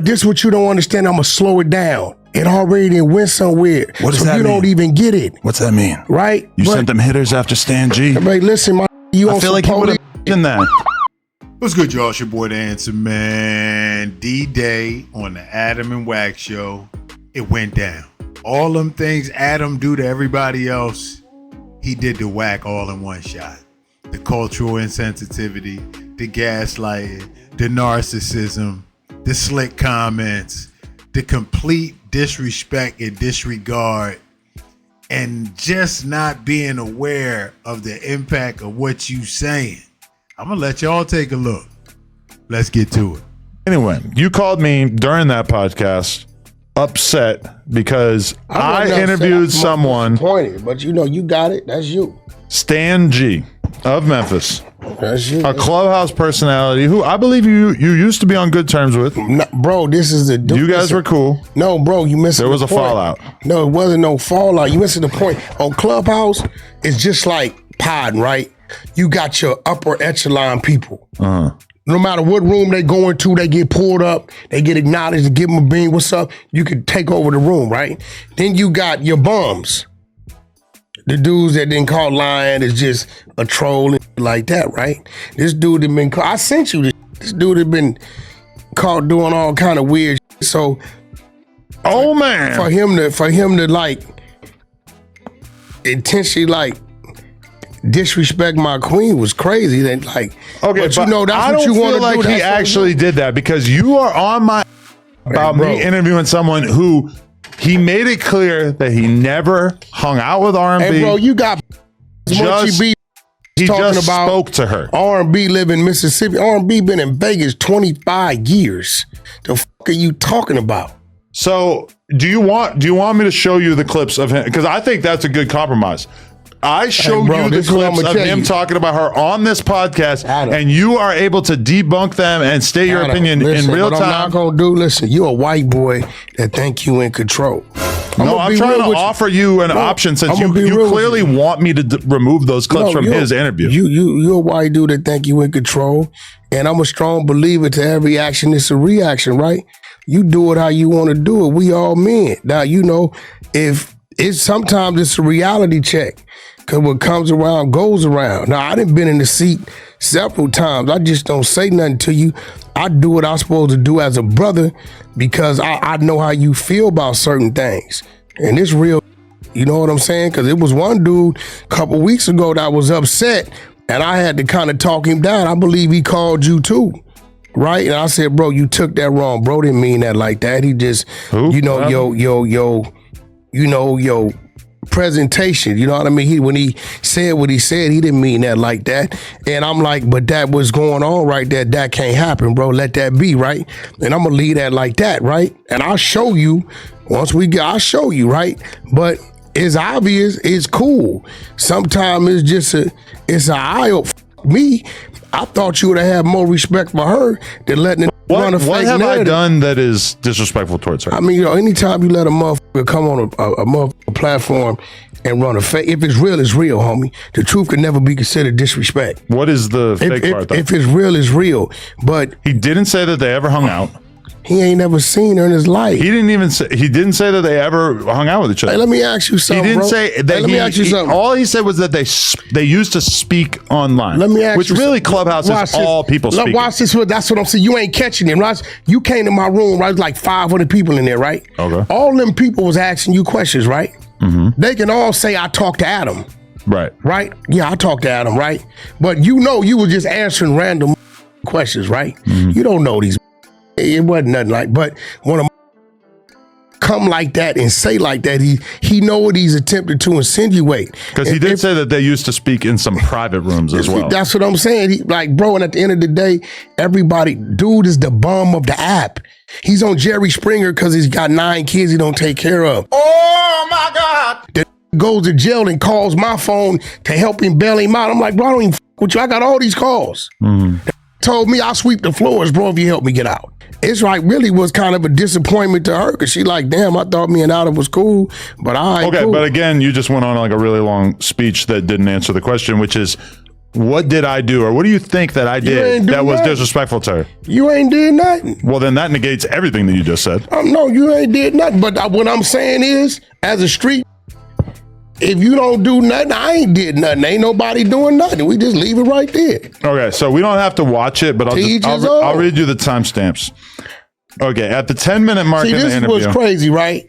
this what you don't understand. I'm gonna slow it down. It already done went somewhere. What does so that you mean? don't even get it. What's that mean? Right? You sent them hitters after Stan G? Everybody, listen, you I feel like you would have done that. What's good, y'all? It's your boy, the Answer Man. D-Day on the Adam and Wack show. It went down. All them things Adam do to everybody else, he did to Wack all in one shot. The cultural insensitivity, the gaslighting, the narcissism, the slick comments, the complete disrespect and disregard, and just not being aware of the impact of what you saying. I'm gonna let y'all take a look. Let's get to it. Anyway, you called me during that podcast upset because I interviewed someone. Disappointed, but you know, you got it. That's you. Stan G of Memphis. That's you. A Clubhouse personality who I believe you used to be on good terms with. No, bro, this is the... You guys were cool. No, bro, you missed the point. There was a fallout. No, it wasn't no fallout. You missing the point. On Clubhouse, it's just like pod, right? You got your upper echelon people. No matter what room they go into, they get pulled up, they get acknowledged, to give them a bean, what's up? You can take over the room, right? Then you got your bums. The dudes that didn't call lying is just a troll and like that, right? This dude had been caught. I sent you this. This dude had been caught doing all kind of weird shit. So, oh man, for him to like intentionally like disrespect my queen was crazy. Then like, okay, but you know that's I what you want to do. I don't feel like he actually did that because you are on my about me interviewing someone who. He made it clear that he never hung out with R&B. Hey, bro, you got he just spoke to her. R&B live in Mississippi. R&B been in Vegas 25 years. The fuck are you talking about? So, do you want me to show you the clips of him? Because I think that's a good compromise. I showed you the clips of him talking about her on this podcast, and you are able to debunk them and state your opinion in real time. I'm not gonna do. Listen, you a white boy that think you in control. I'm trying to offer you an option since you clearly want me to remove those clips from his interview. You a white dude that think you in control, and I'm a strong believer to every action is a reaction, right? You do it how you want to do it. We all men. Now you know if it's sometimes it's a reality check. Cause what comes around goes around. Now I done been in the seat several times. I just don't say nothing to you. I do what I'm supposed to do as a brother because I know how you feel about certain things. And it's real, you know what I'm saying? Cause it was one dude a couple weeks ago that was upset and I had to kind of talk him down. I believe he called you too. Right? And I said, bro, you took that wrong. Bro didn't mean that like that. He just, yo, presentation, you know what I mean? When he said what he said, he didn't mean that like that. And I'm like, but that was going on right there. That can't happen, bro. Let that be, right? And I'm gonna leave that like that, right? And I'll show you I'll show you, right? But it's obvious, it's cool. Sometimes it's just it's an eye opener. Me, I thought you would have had more respect for her than letting it run a fake What have narrative. I done that is disrespectful towards her? I mean, anytime you let a motherfucker come on a motherfucker platform and run a fake, if it's real, it's real, homie. The truth can never be considered disrespect. What is the fake part, though? If it's real, it's real. But he didn't say that they ever hung out. He ain't never seen her in his life. He didn't say that they ever hung out with each other. Hey, let me ask you something. He didn't say that. Let me ask you something. All he said was that they used to speak online. Let me ask which you really something. Clubhouse is all people speaking. Watch this. That's what I'm saying. You ain't catching it, right? You came to my room, right? Like 500 people in there, right? Okay. All them people was asking you questions, right? Mm-hmm. They can all say I talked to Adam. Right. Right? Yeah, I talked to Adam, right? But you know you were just answering random questions, right? Mm-hmm. You don't know these. It wasn't nothing like, but when a come like that and say like that, he know what he's attempted to insinuate. Because he did say that they used to speak in some private rooms as well. That's what I'm saying. Bro, and at the end of the day, dude is the bum of the app. He's on Jerry Springer because he's got 9 kids he don't take care of. Oh my God. The goes to jail and calls my phone to help him bail him out. I'm like, bro, I don't even with you. I got all these calls. Mm-hmm. Told me I'll sweep the floors, bro, if you help me get out. It's like really was kind of a disappointment to her because she like, damn, I thought me and Adam was cool, but okay, cool. But again, you just went on like a really long speech that didn't answer the question, which is What did I do, or what do you think that I did that was disrespectful to her? You ain't did nothing. Well, then that negates everything that you just said. No, you ain't did nothing. But what I'm saying is, as a street, if you don't do nothing, I ain't did nothing. Ain't nobody doing nothing. We just leave it right there. Okay, so we don't have to watch it, but I'll read you the timestamps. Okay, at the 10-minute mark in the interview. This was crazy, right?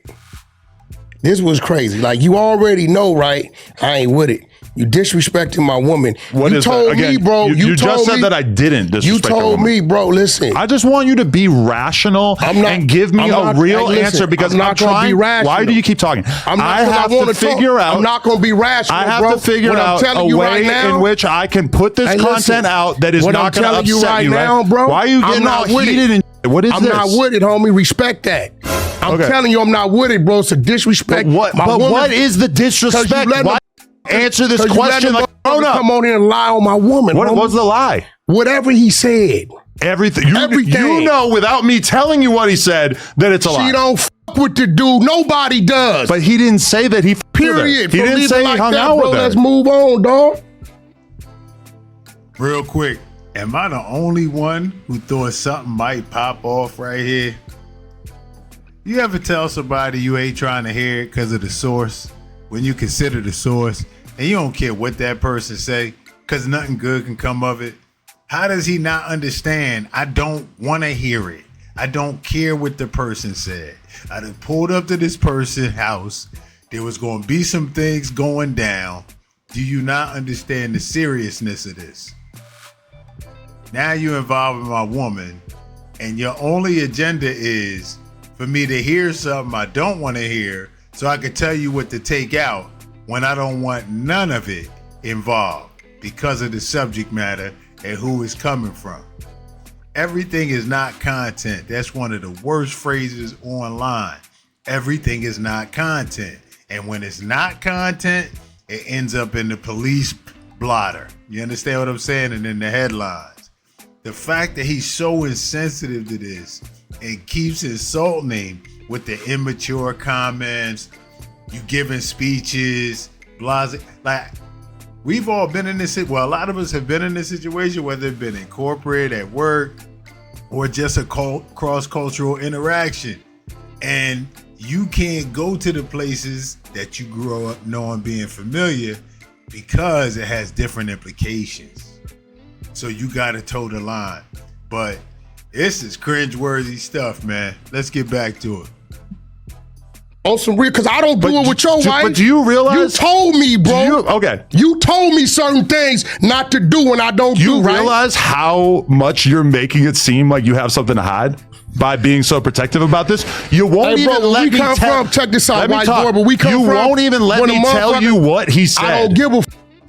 This was crazy. Like, you already know, right? I ain't with it. You disrespecting my woman. What you told me, bro. You just said that I didn't disrespect you told me, bro, listen. I just want you to be rational and give me a real answer because I'm trying. Be rational. Why do you keep talking? I have to figure out. I'm not going to be rational, I have to figure out a way in which I can put this content out that is not going to upset you, right? Bro, why are you getting all heated and what is this? I'm not with it, homie. Respect that. I'm telling you, I'm not with it, bro. It's a disrespect. But what is the disrespect? Why answer this question like grown up? Come on in and lie on my woman. What was the lie? Whatever he said. Everything. You know without me telling you what he said that it's a lie. She don't fuck with the dude. Nobody does. But he didn't say that he period. He didn't say he hung out with her. Let's move on, dog. Real quick. Am I the only one who thought something might pop off right here? You ever tell somebody you ain't trying to hear it because of the source? When you consider the source and you don't care what that person say because nothing good can come of it. How does he not understand? I don't want to hear it. I don't care what the person said. I done pulled up to this person's house. There was going to be some things going down. Do you not understand the seriousness of this? Now you're involving my woman and your only agenda is for me to hear something I don't want to hear so I can tell you what to take out when I don't want none of it involved because of the subject matter and who it's coming from. Everything is not content. That's one of the worst phrases online. Everything is not content. And when it's not content, it ends up in the police blotter. You understand what I'm saying? And in the headlines. The fact that he's so insensitive to this and keeps insulting him with the immature comments, you giving speeches, blase. Like, we've all been in this, well, a lot of us have been in this situation, whether it's been in corporate, at work, or just a cross-cultural interaction. And you can't go to the places that you grew up knowing, being familiar, because it has different implications. So you got to toe the line. But this is cringeworthy stuff, man. Let's get back to it. On some real, because I don't do it with your wife. But do you realize? You told me, bro. Okay. You told me certain things not to do when I don't do, you realize how much you're making it seem like you have something to hide by being so protective about this? You won't even let me tell. Check this out, white boy, but you won't even let me tell you what he said. I don't give a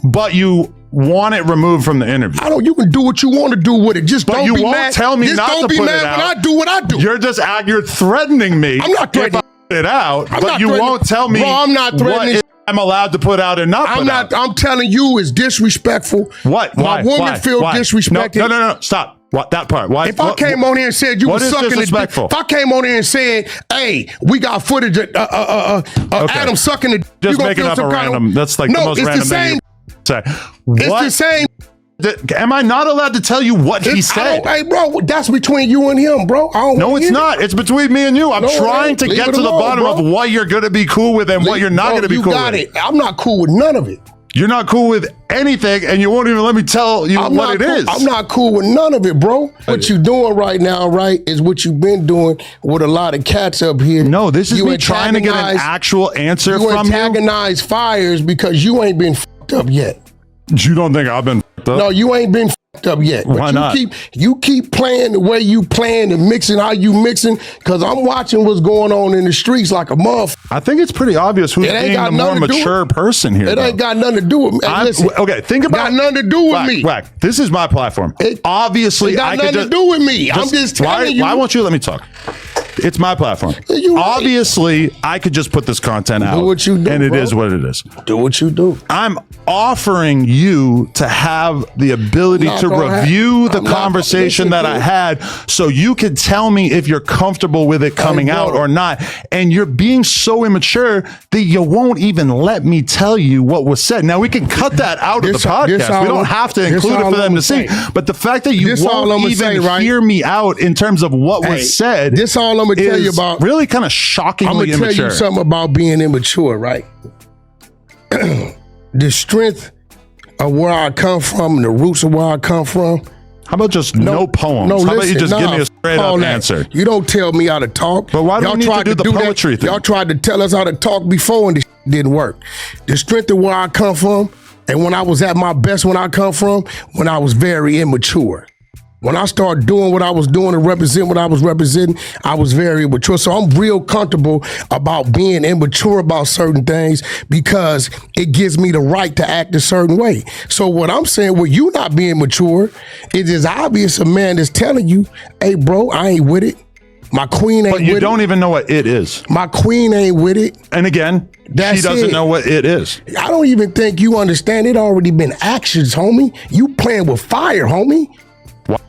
but you want it removed from the interview. You can do what you want to do with it. Just don't be mad. But you won't tell me not to put it out. Just don't be mad when I do what I do. You're threatening me. I'm not threatening it out, but you won't tell me. Bro, I'm not threatening. What I'm allowed to put out and not put out. I'm telling you, it's disrespectful. What? My woman feel disrespected. No. Stop. What? That part. Why? If I came on here and said you were sucking the dick, if I came on here and said, "Hey, we got footage of Adam sucking the," just making up a random. That's like the most random thing. Say. It's the same. Am I not allowed to tell you what he said? Hey, bro, that's between you and him, bro. No, it's not. It's between me and you. I'm trying to get to the bottom of what you're going to be cool with and what you're not going to be cool with. You got it. I'm not cool with none of it. You're not cool with anything, and you won't even let me tell you what it is. I'm not cool with none of it, bro. What you doing right now, right, is what you've been doing with a lot of cats up here. No, this is me trying to get an actual answer from you. You antagonize fires because you ain't been fucked up yet. You don't think I've been fucked up? No, you ain't been fucked up yet. Why not? You keep playing the way you playing and mixing how you mixing, because I'm watching what's going on in the streets like a motherfucker. I think it's pretty obvious who's being the more mature person here. It ain't got nothing to do with me. Okay, think about it. Got nothing to do with me. Wack, this is my platform. Obviously, it got nothing to do with me. I'm just telling you. Why won't you let me talk? It's my platform. Obviously, I could just put this content out. Do what you do, and it bro. is what it is. Do what you do. I'm offering you to have the ability to review the conversation that I had so you could tell me if you're comfortable with it coming out or not. And you're being so immature that you won't even let me tell you what was said. Now, we can cut that out of the podcast. We don't have to include it for them to see. But the fact that you won't even hear me out in terms of what was said, this all I'm going to tell you about. Really kind of shockingly immature. I'm going to tell you something about being immature, right? The strength of where I come from and the roots of where I come from. How about just no poems? How about you just give me a straight up answer? You don't tell me how to talk. But why do you need to do the poetry thing? Y'all tried to tell us how to talk before and this didn't work. The strength of where I come from and when I was at my best when I come from, when I was very immature. When I started doing what I was doing and represent what I was representing, I was very immature. So I'm real comfortable about being immature about certain things because it gives me the right to act a certain way. So what I'm saying with you not being mature, it is obvious a man is telling you, hey, bro, I ain't with it. My queen ain't with it. But you don't even know what it is. My queen ain't with it. And again, she doesn't know what it is. I don't even think you understand. It already been actions, homie. You playing with fire, homie.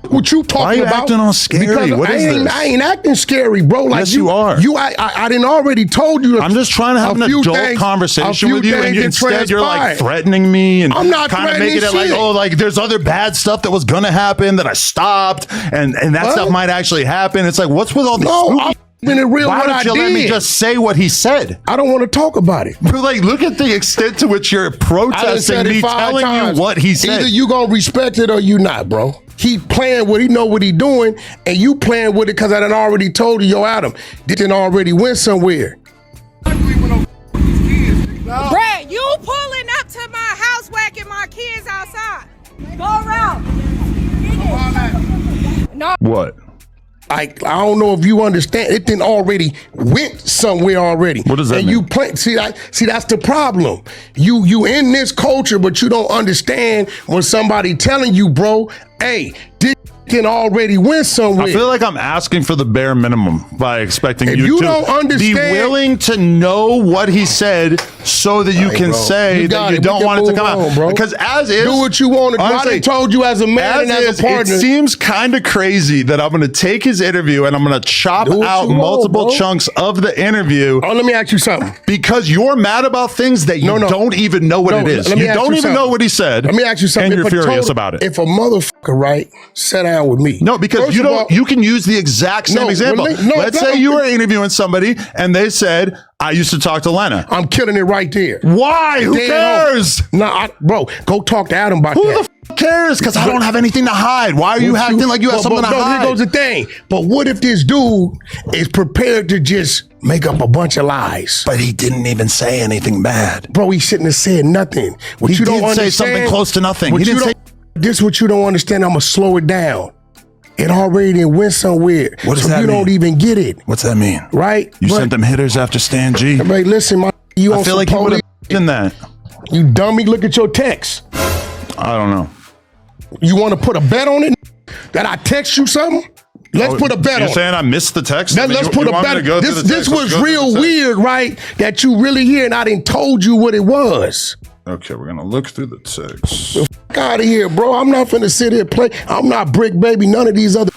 What you talking about? Why are you acting all scary? Because what is this? I ain't acting scary, bro. Like yes, you are. I didn't already told you. I'm just trying to have an adult conversation with you, and instead you're like threatening me and I'm not kind of making it like, oh, like there's other bad stuff that was gonna happen that I stopped, and that stuff might actually happen. It's like, what's with all these? Why don't you let me just say what he said? I don't want to talk about it. Like, look at the extent to which you're protesting me telling you what he said. Either you gonna respect it or you not, bro. He playing what he know what he doing, and you playing with it because I done already told you, yo, Adam, didn't already went somewhere. Brad, you pulling up to my house, whacking my kids outside. Go around. No. What? I don't know if you understand. It didn't already went somewhere already. What does that mean? And you play. See, that's the problem. You in this culture, but you don't understand when somebody telling you, bro, hey, this can already went somewhere. I feel like I'm asking for the bare minimum by expecting you to don't understand, be willing to know what he said so that you can say that you don't want it to come out. Bro. Because as is, do what you want to do. I told you as a man and as a partner. It seems kind of crazy that I'm going to take his interview and I'm going to chop out multiple chunks of the interview. Oh, let me ask you something. Because you're mad about things that you don't even know what it is. You don't even know what he said. Let me ask you something. And you're furious about it. If a motherfucker, right, sat down with me. No, because you can use the exact same example. Let's say you were interviewing somebody and they said, I used to talk to Lena. I'm killing it right there. Why? Who cares? Bro, go talk to Adam about that. Who the f cares? Because I don't have anything to hide. Why are you acting like you have something to hide? Here goes the thing. But what if this dude is prepared to just make up a bunch of lies? But he didn't even say anything bad. Bro, he shouldn't have said nothing. He did say something close to nothing. He didn't say. This is what you don't understand. I'm going to slow it down. It already went somewhere. What does that mean? You don't even get it. What's that mean? Right? You sent them hitters after Stan G. Hey, listen, you I feel like you would have done that. You dummy, look at your text. I don't know. You want to put a bet on it? That I text you something? Let's put a bet on it. You're saying I missed the text? Let's put a bet. This was real weird, right? That you really hear and I didn't told you what it was. Okay, we're going to look through the text. The f out of here, bro. I'm not finna sit here play. I'm not Brick Baby, none of these other.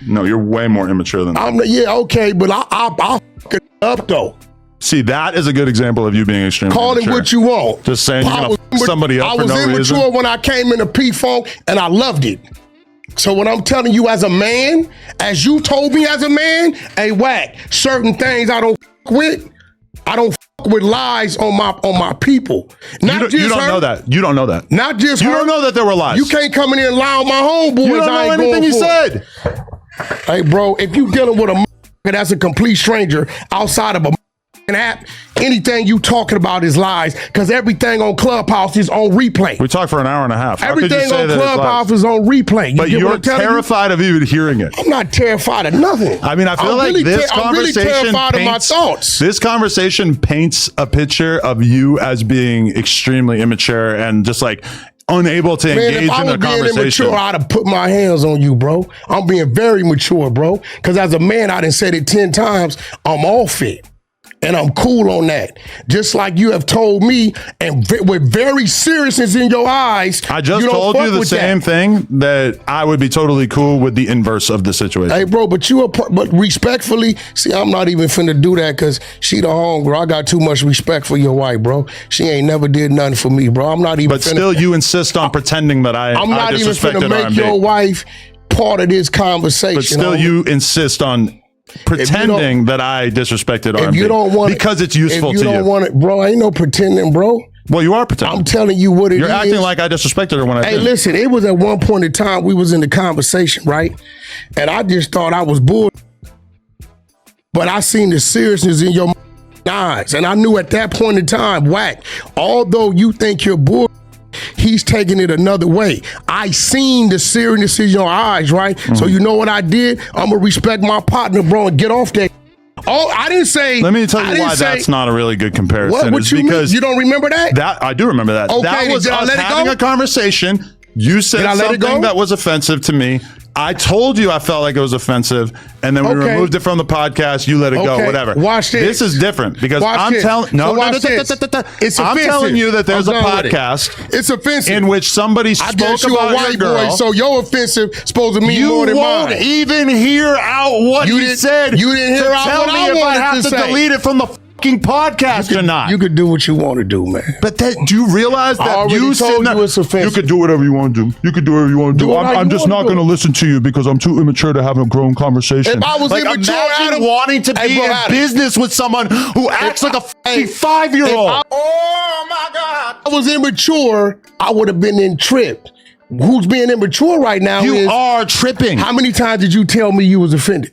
No, you're way more immature than that. Yeah, okay, but I'll f it up, though. See, that is a good example of you being extremely Call immature. it what you want. Just saying you're going to f somebody up for no reason. I was immature when I came into P-Funk, and I loved it. So what I'm telling you as a man, as you told me as a man, hey, Wack, certain things I don't f with. I don't f with lies on my people. You don't know that. You don't know that. Not just you don't know that there were lies. You can't come in here and lie on my homeboys. You don't know anything he said. Hey, bro, if you dealing with a that's a complete stranger outside of a app, anything you talking about is lies because everything on Clubhouse is on replay. We talked for an hour and a half. Everything on Clubhouse is on replay. But you're terrified of even hearing it. I'm not terrified of nothing. I mean, I feel like this conversation terrified of my thoughts. This conversation paints a picture of you as being extremely immature and just like unable to engage in the conversation. If I was being immature, I'd have put my hands on you, bro. I'm being very mature, bro. Because as a man, I done said it 10 times, I'm off it. And I'm cool on that. Just like you have told me, and with very seriousness in your eyes. I just told you the same thing, that I would be totally cool with the inverse of the situation. Hey, bro, but respectfully, see, I'm not even finna do that because she the homegirl. I got too much respect for your wife, bro. She ain't never did nothing for me, bro. I'm not even. But still, you insist on pretending that I'm not even finna make R&B. your wife part of this conversation. But still, you insist on pretending that I disrespected R&B. You don't want because it's useful to you. If you don't want it, bro, ain't no pretending, bro. Well, you are pretending. I'm telling you what it is. You're acting like I disrespected her when I did. Hey, listen, it was at one point in time we was in the conversation, right? And I just thought I was bull. But I seen the seriousness in your eyes. And I knew at that point in time, Wack, although you think you're bull, he's taking it another way. I seen the seriousness in your eyes, right? Mm-hmm. So you know what I did? I'm going to respect my partner, bro, and get off that. Oh, I didn't say. Let me tell you why that's not a really good comparison. What you mean? You don't remember that? I do remember that. Okay, that was us having a conversation. You said something that was offensive to me. I told you I felt like it was offensive, and then we removed it from the podcast. You let it go, whatever. Watch this. This is different because I'm telling it's I'm telling you that there's a podcast. It's offensive in which somebody spoke about white your girl. Boy, so your offensive supposed to mean more than mine. You won't even hear out what he said. You didn't hear out what I wanted to say. Tell me if I have to delete it from the podcast or not. You could do what you want to do, man. But do you realize that you told you it's offensive? You could do whatever you want to do. You could do whatever you want to do. I'm just not going to listen to you because I'm too immature to have a grown conversation. If I was immature, imagine wanting to be in business with someone who acts like a 5-year-old. Oh my God! If I was immature, I would have been in tripped. Who's being immature right now? You are tripping. How many times did you tell me you was offended?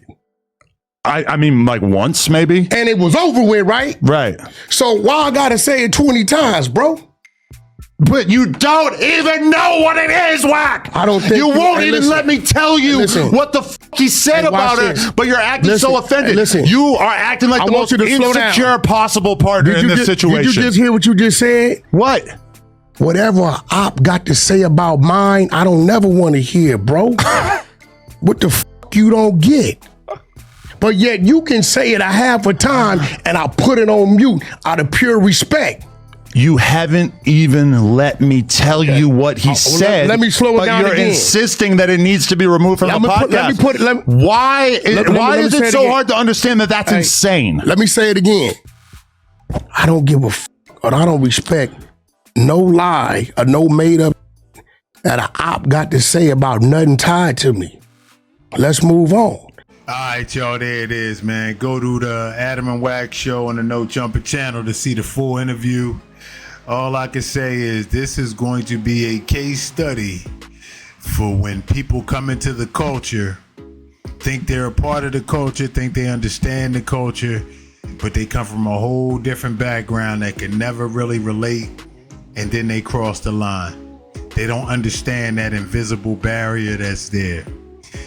I mean, like once, maybe. And it was over with, right? Right. So why I gotta say it 20 times, bro? But you don't even know what it is, Wack. I don't think you won't even let me tell you what the fuck he said about it. But you're acting so offended. You are acting like the most insecure possible partner in this situation. Did you just hear what you just said? What? Whatever an op got to say about mine, I don't never want to hear, bro. What the fuck you don't get? But yet you can say it a half a time and I'll put it on mute out of pure respect. You haven't even let me tell you what he said. Let me slow it down again. But you're insisting that it needs to be removed from the podcast. Why is it so hard to understand that that's insane? Let me say it again. I don't give a fuck or I don't respect no lie or no made up that an op got to say about nothing tied to me. Let's move on. All right, y'all, there it is, man. Go to the Adam and Wack show on the No Jumper channel to see the full interview. All I can say is this is going to be a case study for when people come into the culture, think they're a part of the culture, think they understand the culture, but they come from a whole different background that can never really relate, and then they cross the line. They don't understand that invisible barrier that's there.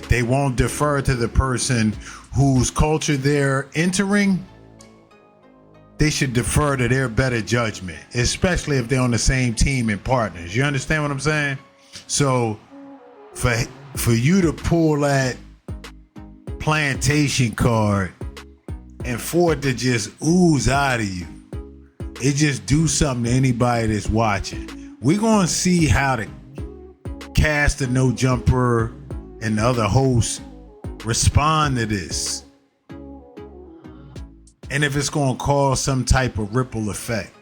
They won't defer to the person whose culture they're entering. They should defer to their better judgment, especially if they're on the same team and partners. You understand what I'm saying? So for you to pull that plantation card and for it to just ooze out of you, it just do something to anybody that's watching. We're going to see how the cast of No Jumper and the other hosts respond to this. And if it's going to cause some type of ripple effect.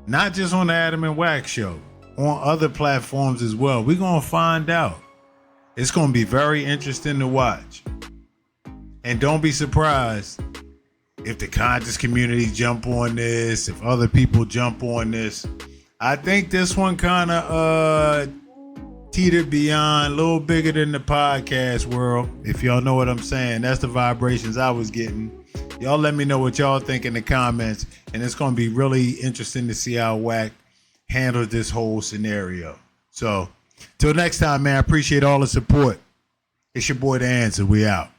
Not just on the Adam and Wack show, on other platforms as well. We're going to find out. It's going to be very interesting to watch. And don't be surprised if the conscious community jump on this, if other people jump on this. I think this one kind of teetered beyond, a little bigger than the podcast world, if y'all know what I'm saying. That's the vibrations I was getting. Y'all let me know what y'all think in the comments, and it's going to be really interesting to see how Wack handles this whole scenario. So, till next time, man, I appreciate all the support. It's your boy, The Answer. We out.